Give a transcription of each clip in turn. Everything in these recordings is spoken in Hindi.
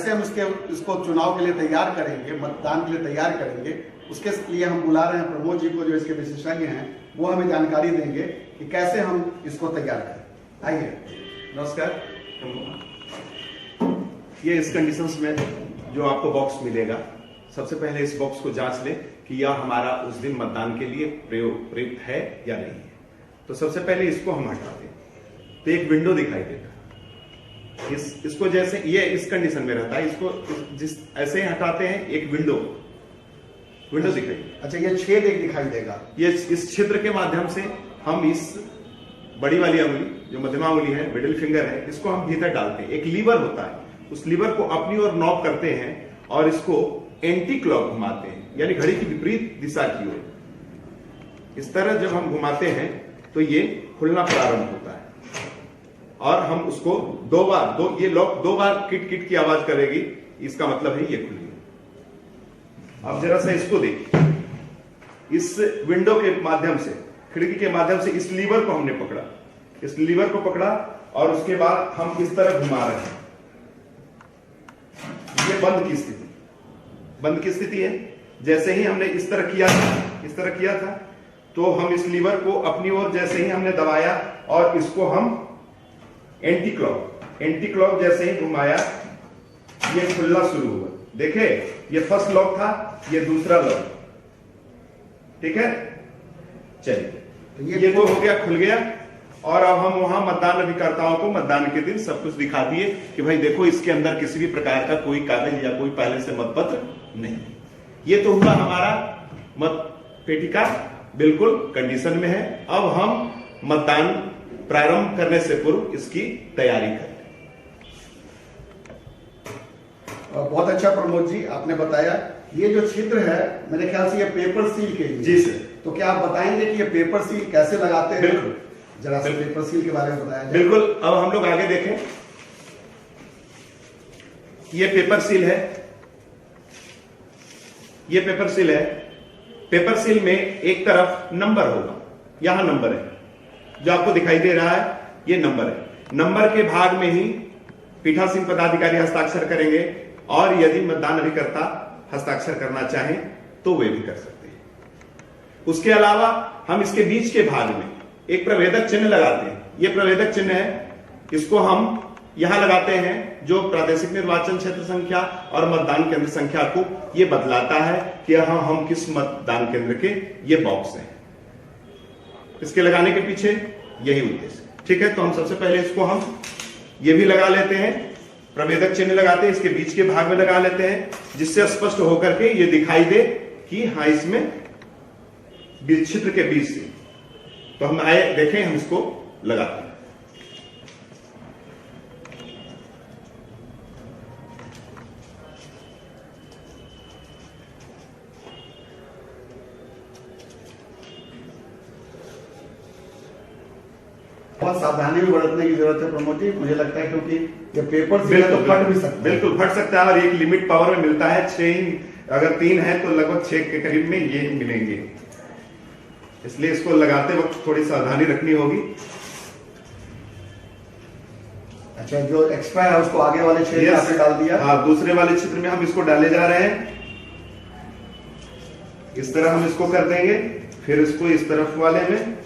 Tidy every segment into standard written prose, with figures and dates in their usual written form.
कैसे हम इसको चुनाव के लिए तैयार करेंगे, मतदान के लिए तैयार करेंगे, उसके लिए हम बुला रहे हैं प्रमोद जी को, जो इसके विशेषज्ञ हैं, वो हमें जानकारी देंगे कि कैसे हम इसको तैयार करें। आइए। नमस्कार। ये इस कंडीशंस में जो आपको बॉक्स मिलेगा, सबसे पहले इस बॉक्स को जांच लें कि यह हमारा उस दिन मतदान के लिए प्रयुक्त है या नहीं है। तो सबसे पहले इसको हम हटाते हैं तो एक विंडो दिखाई देता है। इसको जैसे ये इस कंडीशन में रहता है, इसको जिस ऐसे ही हटाते हैं एक विंडो दिखाई। अच्छा, ये छेद एक दिखाई देगा। ये इस छिद्र के माध्यम से हम इस बड़ी वाली अंगुली, जो मध्यमा अंगुली है, मिडिल फिंगर है, इसको हम भीतर डालते हैं। एक लीवर होता है, उस लीवर को अपनी ओर नॉक करते हैं और इसको एंटी क्लॉक घुमाते हैं, यानी घड़ी की विपरीत दिशा की ओर। इस तरह जब हम घुमाते हैं तो ये खुलना प्रारंभ होता है और हम उसको ये लॉक दो बार किट किट की आवाज करेगी, इसका मतलब है ये खुली है। अब जरा सा इसको देखिए। इस विंडो के माध्यम से, खिड़की के माध्यम से इस लीवर को हमने पकड़ा, इस लीवर को पकड़ा और उसके बाद हम इस तरह घुमा रहे हैं। ये बंद की स्थिति है। जैसे ही हमने इस तरह किया था तो हम इस लीवर को अपनी ओर जैसे ही हमने दबाया और इसको हम एंटी क्लॉक जैसे ही घुमाया, ये खुलना शुरू हुआ। देखे, ये फर्स्ट लॉक था, ये दूसरा लॉक। ठीक है, चलिए, ये वो हो गया, खुल गया। और अब हम वहां मतदान अभिकर्ताओं को मतदान के दिन सब कुछ दिखा दिए कि भाई देखो, इसके अंदर किसी भी प्रकार का कोई कागज या कोई पहले से मतपत्र नहीं। ये तो हुआ हमारा मत पेटिका बिल्कुल कंडीशन में है। अब हम मतदान प्रारंभ करने से पूर्व इसकी तैयारी करें। बहुत अच्छा प्रमोद जी, आपने बताया। ये जो छिद्र है, मेरे ख्याल से ये पेपर सील के लिए। जी सर। तो क्या आप बताएंगे कि ये पेपर सील कैसे लगाते हैं? बिल्कुल, जरा सा पेपर सील के बारे में बताया जाए। बिल्कुल। अब हम लोग आगे देखें। ये पेपर सील है, ये पेपर सील है। पेपर सील में एक तरफ नंबर होगा, यहां नंबर है जो आपको दिखाई दे रहा है, ये नंबर है। नंबर के भाग में ही पीठासीन पदाधिकारी हस्ताक्षर करेंगे और यदि मतदान अभिकर्ता हस्ताक्षर करना चाहें तो वे भी कर सकते हैं। उसके अलावा हम इसके बीच के भाग में एक प्रवेदक चिन्ह लगाते हैं। यह प्रवेदक चिन्ह है, इसको हम यहां लगाते हैं, जो प्रादेशिक निर्वाचन क्षेत्र संख्या और मतदान केंद्र संख्या को यह बतलाता है कि हम किस मतदान केंद्र के ये बॉक्स हैं। इसके लगाने के पीछे यही उद्देश्य है। ठीक है, तो हम सबसे पहले इसको हम ये भी लगा लेते हैं, प्रवेदक चिन्ह लगाते हैं, इसके बीच के भाग में लगा लेते हैं, जिससे स्पष्ट होकर के ये दिखाई दे कि हाँ, इसमें छिद्र के बीच से। तो हम आए देखें, हम इसको लगाते हैं। बहुत सावधानी भी बरतने की जरूरत है प्रमोद जी, मुझे लगता है, क्योंकि ये पेपर सील तो फट भी सकता है। बिल्कुल फट सकता है और एक लिमिट पावर में मिलता है 6, अगर 3 है तो लगभग 6 के करीब में ये मिलेंगे। इसलिए इसको लगाते वक्त थोड़ी सावधानी रखनी होगी। अच्छा, जो एक्स्ट्रा है उसको आगे वाले क्षेत्र में डाल दिया। हाँ, दूसरे वाले क्षेत्र में हम इसको डाले जा रहे हैं। इस तरह हम इसको कर देंगे, फिर इसको इस तरफ वाले में।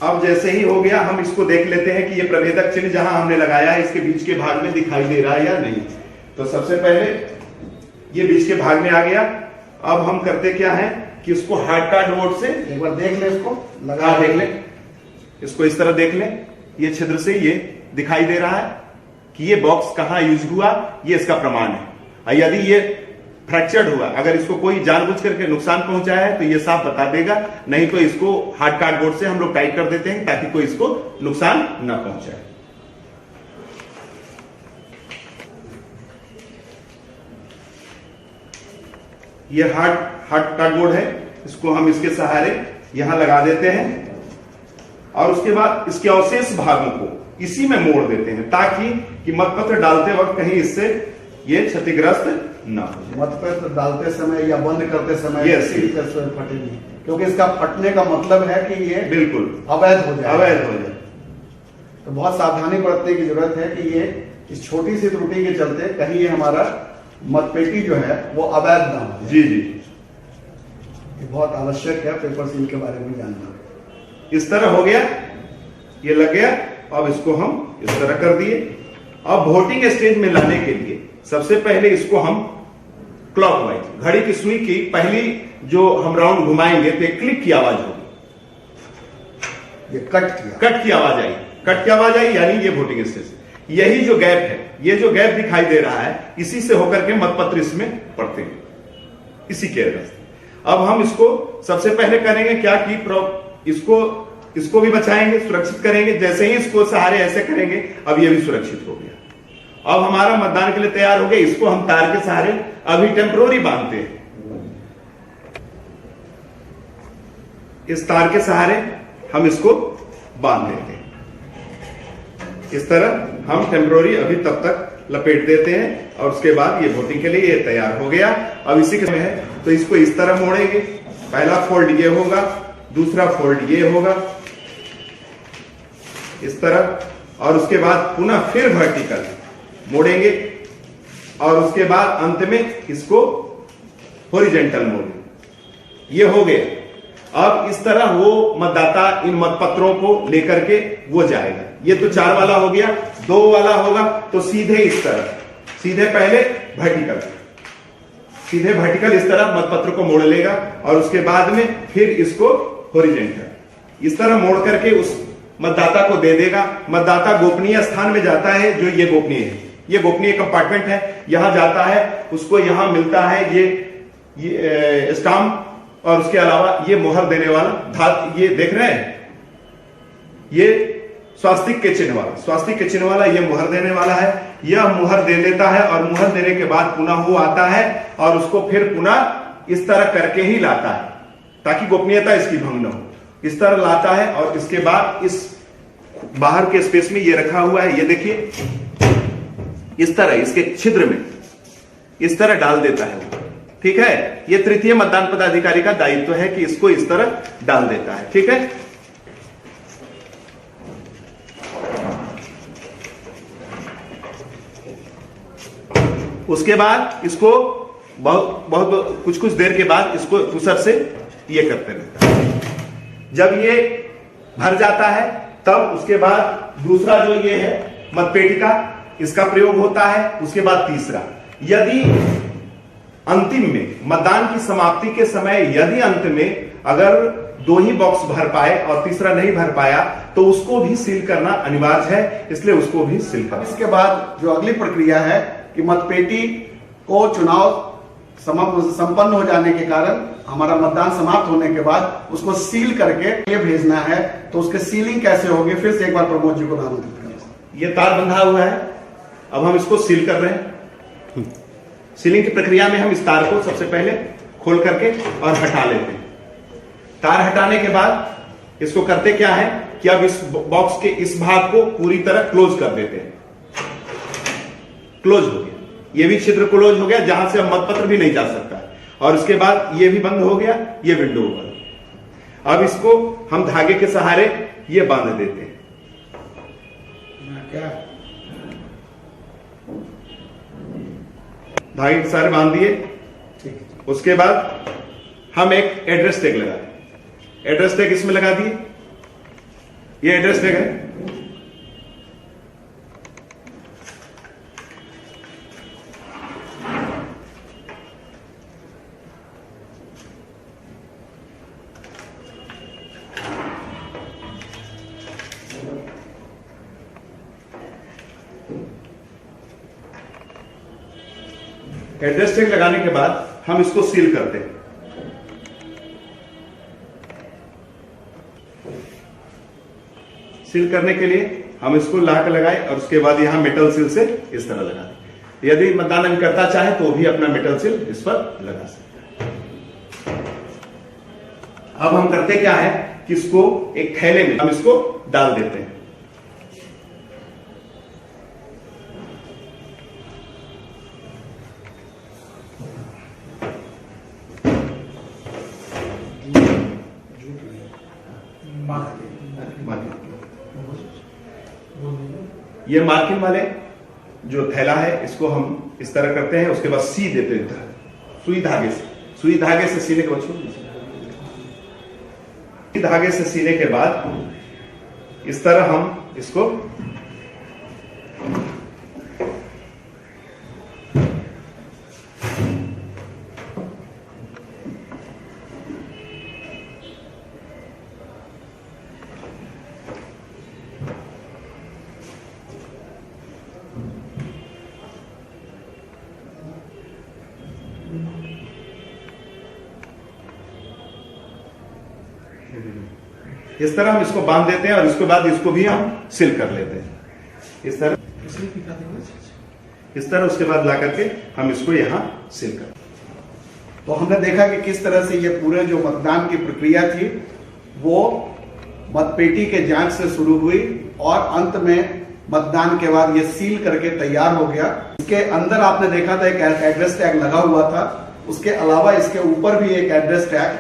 अब जैसे ही हो गया, हम इसको देख लेते हैं कि ये प्रवेदक चिन्ह जहां हमने लगाया है, इसके बीच के भाग में दिखाई दे रहा है या नहीं। तो सबसे पहले ये बीच के भाग में आ गया। अब हम करते क्या है कि इसको हार्ड कार्ड मोड से एक बार देख ले, इसको लगा देख ले, इसको इस तरह देख ले। ये छिद्र से ये दिखाई दे रहा है कि ये बॉक्स कहां यूज हुआ, ये इसका प्रमाण है। यदि ये फ्रैक्चर्ड हुआ, अगर इसको कोई जानबूझ करके नुकसान पहुंचाया है तो ये साफ बता देगा, नहीं तो इसको हार्ड कार्डबोर्ड से हम लोग टाइट कर देते हैं ताकि कोई इसको नुकसान ना पहुंचाए। ये हार्ड कार्डबोर्ड है, इसको हम इसके सहारे यहां लगा देते हैं और उसके बाद इसके अवशेष भागों को इसी में मोड़ देते हैं ताकि कि मतपत्र डालते वक्त कहीं इससे ये क्षतिग्रस्त ना हो। मतपत्र डालते समय या बंद करते समय फटे नहीं, क्योंकि इसका फटने का मतलब है कि ये बिल्कुल अवैध हो जाए। अवैध हो जाए। तो बहुत सावधानी बरतने की जरूरत है कि ये इस छोटी सी त्रुटि के चलते कहीं ये हमारा मतपेटी जो है वो अवैध ना हो। जी जी, ये बहुत आवश्यक है पेपर सील के बारे में जानना। इस तरह हो गया, ये लग गया। अब इसको हम इस तरह कर दिए। अब वोटिंग स्टेज में लाने के लिए सबसे पहले इसको हम क्लॉकवाइज, घड़ी की सुई की पहली जो हम राउंड घुमाएंगे तो एक क्लिक की आवाज होगी, ये कट की आवाज आई, कट की आवाज आई, यानी ये वोटिंग स्टेज। यही जो गैप है, ये जो गैप दिखाई दे रहा है, इसी से होकर के मतपत्र इसमें पड़ते हैं, इसी के रास्ते। अब हम इसको सबसे पहले करेंगे क्या कि इसको भी बचाएंगे, सुरक्षित करेंगे। जैसे ही इसको सहारे ऐसे करेंगे, अब ये भी सुरक्षित हो गया। अब हमारा मतदान के लिए तैयार हो गया। इसको हम तार के सहारे अभी टेम्परोरी बांधते हैं। इस तार के सहारे हम इसको बांध देते हैं। इस तरह हम टेम्परोरी अभी तब तक लपेट देते हैं और उसके बाद ये वोटिंग के लिए ये तैयार हो गया। अब इसी के है तो इसको इस तरह मोड़ेंगे। पहला फोल्ड ये होगा, दूसरा फोल्ड ये होगा, इस तरह, और उसके बाद पुनः फिर वर्टिकल मोड़ेंगे और उसके बाद अंत में इसको हॉरिजॉन्टल मोड़ेंगे। ये हो गया। अब इस तरह वो मतदाता इन मतपत्रों को लेकर के वो जाएगा। ये तो 4 वाला हो गया। 2 वाला होगा तो सीधे इस तरह, सीधे पहले वर्टिकल, सीधे वर्टिकल इस तरह मतपत्र को मोड़ लेगा और उसके बाद में फिर इसको हॉरिजॉन्टल इस तरह मोड़ करके उस मतदाता को दे देगा। मतदाता गोपनीय स्थान में जाता है, जो ये गोपनीय है, ये गोपनीय कंपार्टमेंट है, यहां जाता है, उसको यहां मिलता है ये स्टाम्प और उसके अलावा ये मोहर देने वाला धात, ये देख रहे हैं, ये स्वास्तिक के चिन्ह वाला, स्वास्तिक के चिन्ह वाला ये मोहर देने वाला है। यह मोहर दे देता है और मोहर देने के बाद पुनः वो आता है और उसको फिर पुनः इस तरह करके ही लाता है ताकि गोपनीयता इसकी भंग न हो। इस तरह लाता है और इसके बाद इस बाहर के स्पेस में ये रखा हुआ है, ये देखिए, इस तरह इसके छिद्र में इस तरह डाल देता है। ठीक है, ये तृतीय मतदान पदाधिकारी का दायित्व है कि इसको इस तरह डाल देता है। ठीक है, उसके बाद इसको बहुत कुछ देर के बाद इसको तुसर से ये करते रहता है। जब ये भर जाता है तब उसके बाद दूसरा जो ये है मतपेटी का, इसका प्रयोग होता है। उसके बाद तीसरा, यदि अंतिम में मतदान की समाप्ति के समय यदि अंत में अगर 2 ही बॉक्स भर पाए और तीसरा नहीं भर पाया तो उसको भी सील करना अनिवार्य है, इसलिए उसको भी सील करना। इसके बाद जो अगली प्रक्रिया है कि मतपेटी को चुनाव संपन्न हो जाने के कारण, हमारा मतदान समाप्त होने के बाद उसको सील करके ये भेजना है। तो उसके सीलिंग कैसे होगी, फिर से एक बार प्रमोद जी को नामांकित करें। ये तार बंधा हुआ है, अब हम इसको सील कर रहे हैं। सीलिंग की प्रक्रिया में हम इस तार को सबसे पहले खोल करके और हटा लेते हैं। तार हटाने के बाद इसको करते क्या है कि अब इस बॉक्स के इस भाग को पूरी तरह क्लोज कर देते हैं। क्लोज हो गया, ये भी छिद्र क्लोज हो गया जहां से अब मतपत्र भी नहीं जा सकता है। और उसके बाद ये भी बंद हो गया, ये विंडो बंद। अब इसको हम धागे के सहारे ये बांध देते हैं। क्या धागे के सहारे बांध दिए। उसके बाद हम एक एड्रेस टैग लगा दें। एड्रेस टैग इसमें लगा दिए, ये एड्रेस टैग है। एड्रेस टैग लगाने के बाद हम इसको सील करते हैं। सील करने के लिए हम इसको लाकर लगाए और उसके बाद यहां मेटल सील से इस तरह लगा दें। यदि मतदान अभिकर्ता चाहे तो भी अपना मेटल सील इस पर लगा सकते हैं। अब हम करते क्या है कि इसको एक थैले में हम इसको डाल देते हैं। ये मार्किंग वाले जो थैला है इसको हम इस तरह करते हैं, उसके बाद सी देते हैं सुई धागे से सीने के बाद सुई धागे से सीने के बाद इस तरह हम इसको इस तरह हम इसको बांध देते हैं और इसके बाद इसको भी हम सील कर लेते हैं इस तरह उसके बाद ला करके हम इसको यहाँ सील कर। तो हमने देखा कि किस तरह से ये पूरे जो मतदान की प्रक्रिया थी वो मतपेटी के जांच से शुरू हुई और अंत में मतदान के बाद ये सील करके तैयार हो गया। इसके अंदर आपने देखा था एक एड्रेस टैग लगा हुआ था, उसके अलावा इसके ऊपर भी एक एड्रेस टैग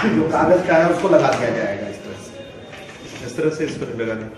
जो कागज का है उसको लगा दिया जाएगा। इस तरह से इस पर लगा दें।